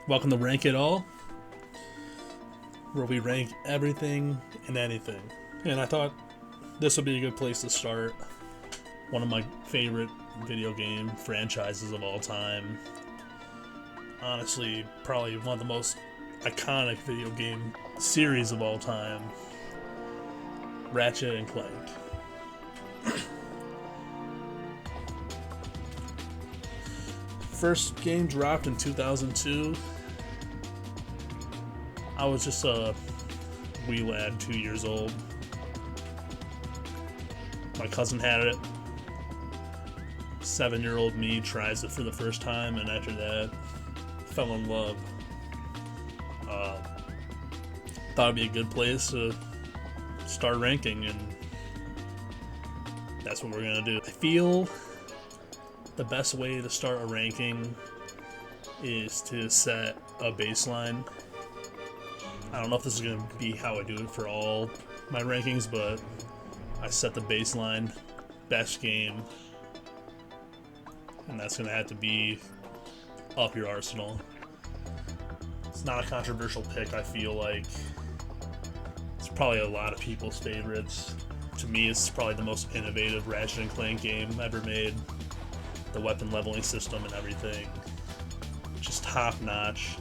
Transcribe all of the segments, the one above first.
Welcome to Rank It All, where we rank everything and anything. And I thought this would be a good place to start. One of my favorite video game franchises of all time. Honestly, probably one of the most iconic video game series of all time. Ratchet and Clank. First game dropped in 2002. I was just a wee lad, 2 years old. My cousin had it. 7-year-old me tries it for the first time, and after that, fell in love. Thought it'd be a good place to start ranking, and that's what we're gonna do. I feel the best way to start a ranking is to set a baseline. I don't know if this is going to be how I do it for all my rankings, but I set the baseline, best game, and that's going to have to be up your arsenal. It's not a controversial pick, I feel like. It's probably a lot of people's favorites. To me, it's probably the most innovative Ratchet and Clank game ever made. The weapon leveling system and everything, just top notch.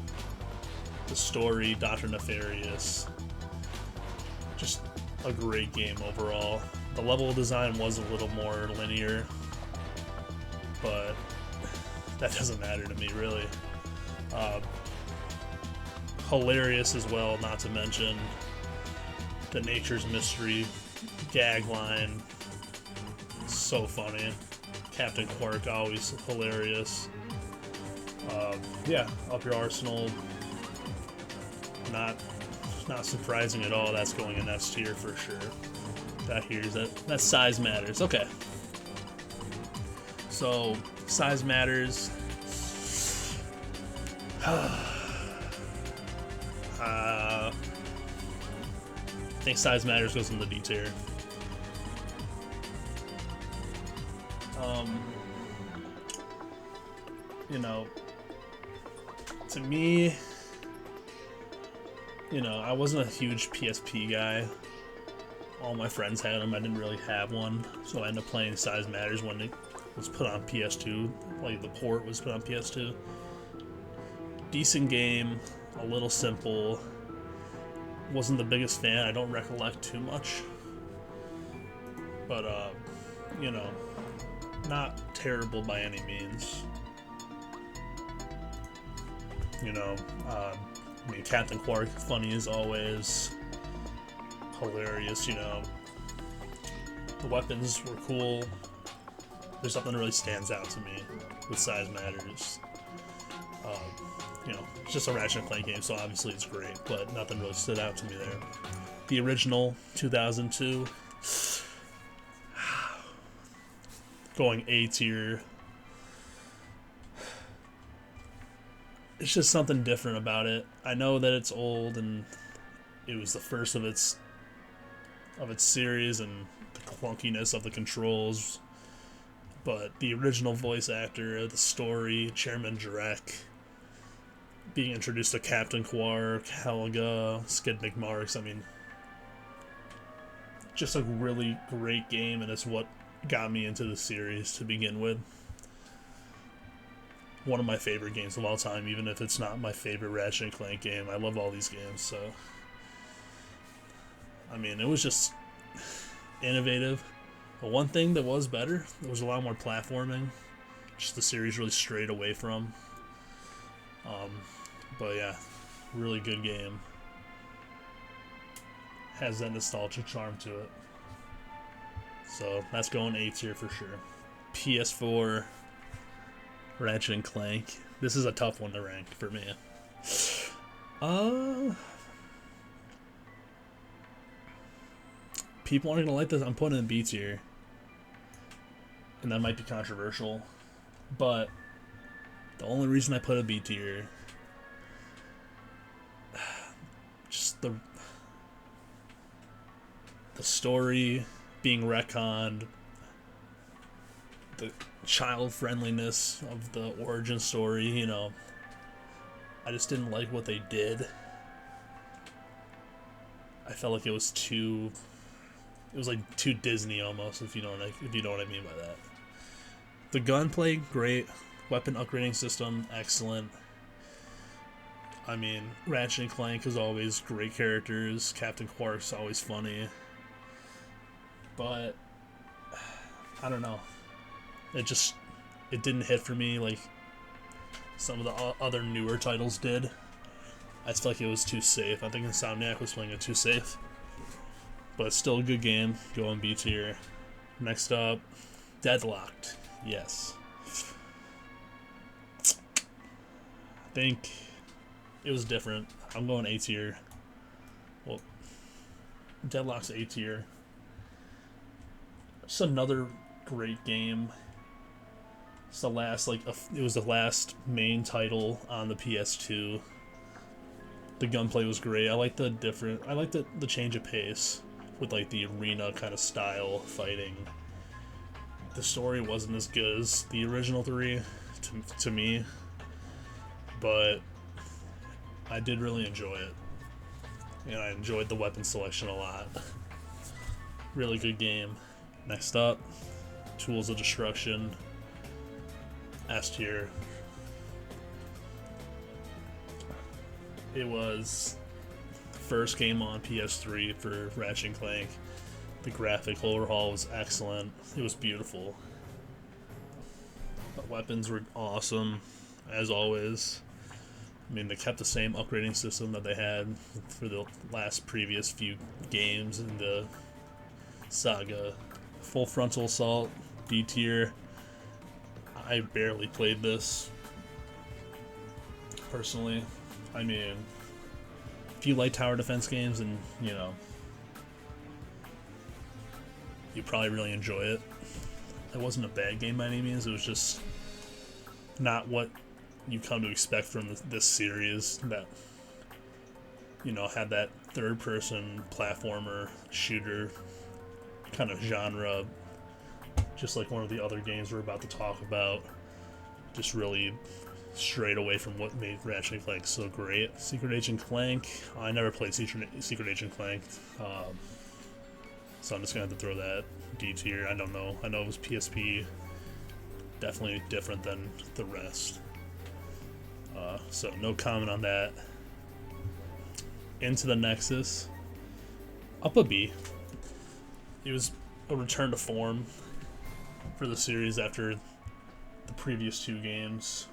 The story, Dr. Nefarious, just a great game overall. The level design was a little more linear, but that doesn't matter to me really. Hilarious as well, not to mention the Nature's Mystery gag line. So funny. Captain Quark, always hilarious. Yeah, up your arsenal. Not surprising at all. That's going in S tier for sure. That size matters. Okay. So size matters. I think size matters goes in the D tier. To me, I wasn't a huge PSP guy. All my friends had them. I didn't really have one, so I ended up playing Size Matters when it was put on PS2. Like, the port was put on PS2. Decent game, a little simple. Wasn't the biggest fan. I don't recollect too much. But, not terrible by any means. Captain Quark, funny as always. Hilarious, The weapons were cool. There's nothing that really stands out to me with Size Matters. It's just a Ratchet and Clank game, so obviously it's great, but nothing really stood out to me there. The original, 2002. Going A tier. It's just something different about it. I know that it's old and it was the first of its series and the clunkiness of the controls, but the original voice actor, the story, Chairman Drek, being introduced to Captain Quark, Helga, Skid McMarx, just a really great game, and it's what got me into the series to begin with. One of my favorite games of all time, even if it's not my favorite Ratchet and Clank game. I love all these games, so it was just innovative. But one thing that was better, there was a lot more platforming. Just the series really strayed away from. But yeah, really good game. Has that nostalgia charm to it. So that's going A tier for sure. PS4, Ratchet and Clank. This is a tough one to rank for me. People aren't gonna like this. I'm putting it in B tier, and that might be controversial, but the only reason I put a B tier, just the story being retconned, the child friendliness of the origin story, I just didn't like what they did. I felt like it was too Disney almost, if you know what I mean by that. The gunplay, great. Weapon upgrading system, excellent. I mean, Ratchet and Clank is always great characters. Captain Quark's always funny. But I don't know. It didn't hit for me like some of the other newer titles did. I just felt like it was too safe. I think Insomniac was playing it too safe. But it's still a good game. Going B tier. Next up, Deadlocked. Yes. I think it was different. I'm going A tier. Well, Deadlock's A tier. Just another great game. It's the last it was the last main title on the PS2. The gunplay was great. I like the change of pace with like the arena kind of style fighting. The story wasn't as good as the original 3 to me, but I did really enjoy it. And I enjoyed the weapon selection a lot. Really good game. Next up, Tools of Destruction. S tier. It was the first game on PS3 for Ratchet and Clank. The graphic overhaul was excellent. It was beautiful. The weapons were awesome, as always. I mean, they kept the same upgrading system that they had for the previous few games in the saga. Full Frontal Assault, D tier. I barely played this, personally. I mean, if you like tower defense games, and you probably really enjoy it. It wasn't a bad game by any means. It was just not what you come to expect from this series that had that third-person platformer shooter kind of genre, just like one of the other games we're about to talk about. Just really straight away from what made Ratchet and Clank so great. Secret Agent Clank. I never played Secret Agent Clank, so I'm just gonna have to throw that D tier. I don't know. I know it was PSP. Definitely different than the rest. So no comment on that. Into the Nexus. Up a B. It was a return to form for the series after the previous 2 games.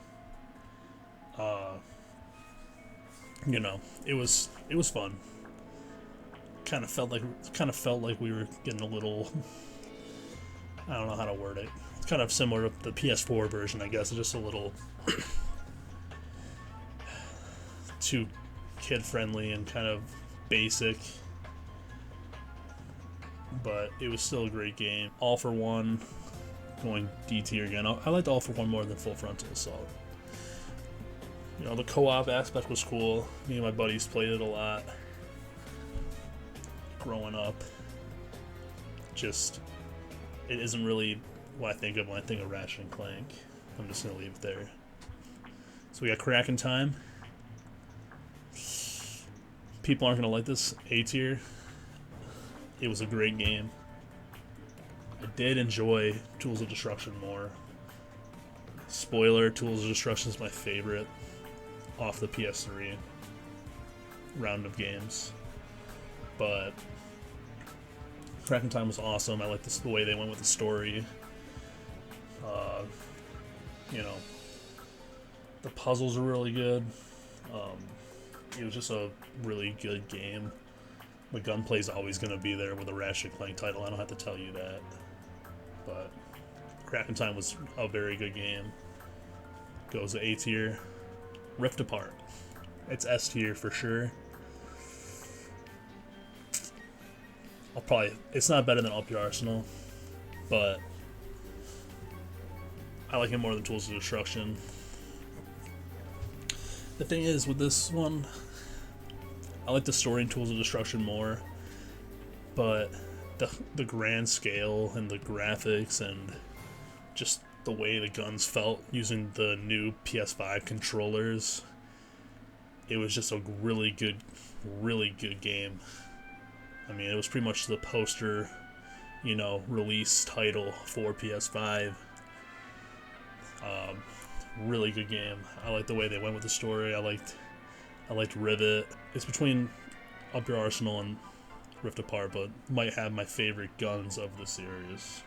It was fun. Kind of felt like we were getting a little, I don't know how to word it. It's kind of similar to the PS4 version, I guess. It's just a little too kid-friendly and kind of basic. But it was still a great game. All for One, going D tier again. I liked All for One more than Full Frontal Assault. The co-op aspect was cool. Me and my buddies played it a lot growing up. Just, it isn't really what I think of when I think of Ratchet and Clank. I'm just gonna leave it there. So we got Cracking Time. People aren't gonna like this. A tier. It was a great game. I did enjoy Tools of Destruction more. Spoiler, Tools of Destruction is my favorite off the PS3 round of games. But Cracking Time was awesome. I liked the way they went with the story. The puzzles were really good. It was just a really good game. The gunplay is always going to be there with a Ratchet and Clank title. I don't have to tell you that. But Cracking Time was a very good game. Goes to A tier. Rift Apart. It's S tier for sure. It's not better than Up Your Arsenal, but I like it more than Tools of Destruction. The thing is, with this one, I like the story in Tools of Destruction more, but the grand scale and the graphics and just the way the guns felt using the new PS5 controllers it was just a really good game. I mean, it was pretty much the poster, you know, release title for PS5. Really good game. I like the way they went with the story. I liked Rivet. It's between Up Your Arsenal and Rift Apart, but might have my favorite guns of the series.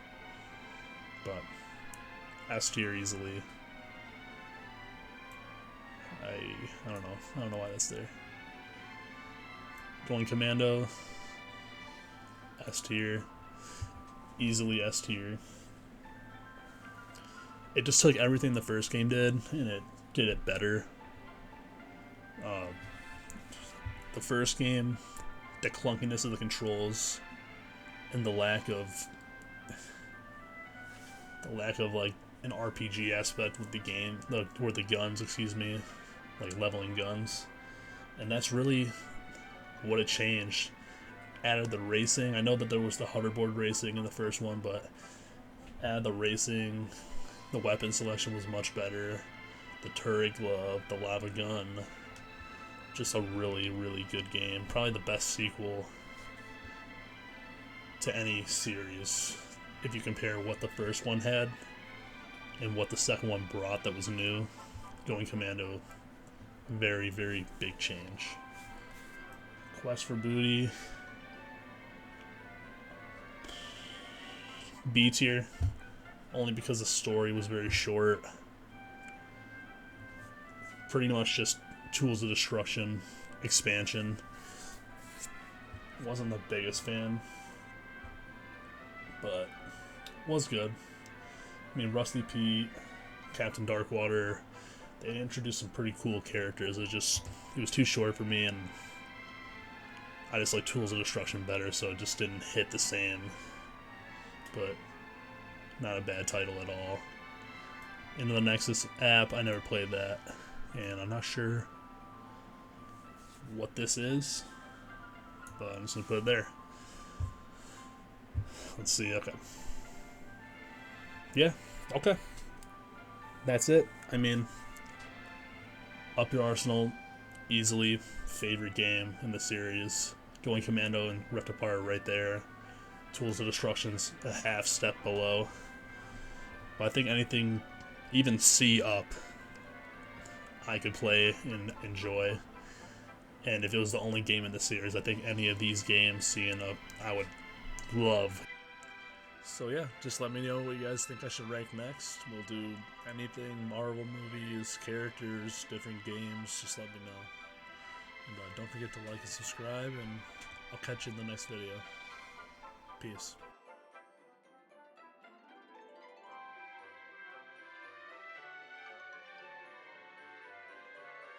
But S tier easily. I don't know. I don't know why that's there. Going Commando. S tier. Easily S tier. It just took everything the first game did, and it did it better. The first game, the clunkiness of the controls, and the lack of like an RPG aspect with the game, or the guns, excuse me, like leveling guns, and that's really what it changed. Added the racing. I know that there was the hoverboard racing in the first one, but add the racing. The weapon selection was much better. The turret glove, the lava gun. Just a really good game. Probably the best sequel to any series if you compare what the first one had and what the second one brought that was new. Going Commando, very big change. Quest for Booty. B tier. Only because the story was very short. Pretty much just Tools of Destruction expansion. Wasn't the biggest fan, but was good. I mean, Rusty Pete, Captain Darkwater, they introduced some pretty cool characters. It was too short for me, and I just like Tools of Destruction better, so it just didn't hit the same. But not a bad title at all. Into the Nexus app, I never played that, and I'm not sure what this is, but I'm just gonna put it there. Let's see. Okay. Yeah. Okay. That's it. I mean, Up Your Arsenal, easily favorite game in the series. Going Commando and Rift Apart are right there. Tools of Destruction's a half step below. But I think anything, even C up, I could play and enjoy. And if it was the only game in the series, I think any of these games, C and up, I would love. So yeah, just let me know what you guys think I should rank next. We'll do anything, Marvel movies, characters, different games, just let me know. And don't forget to like and subscribe, and I'll catch you in the next video. Peace.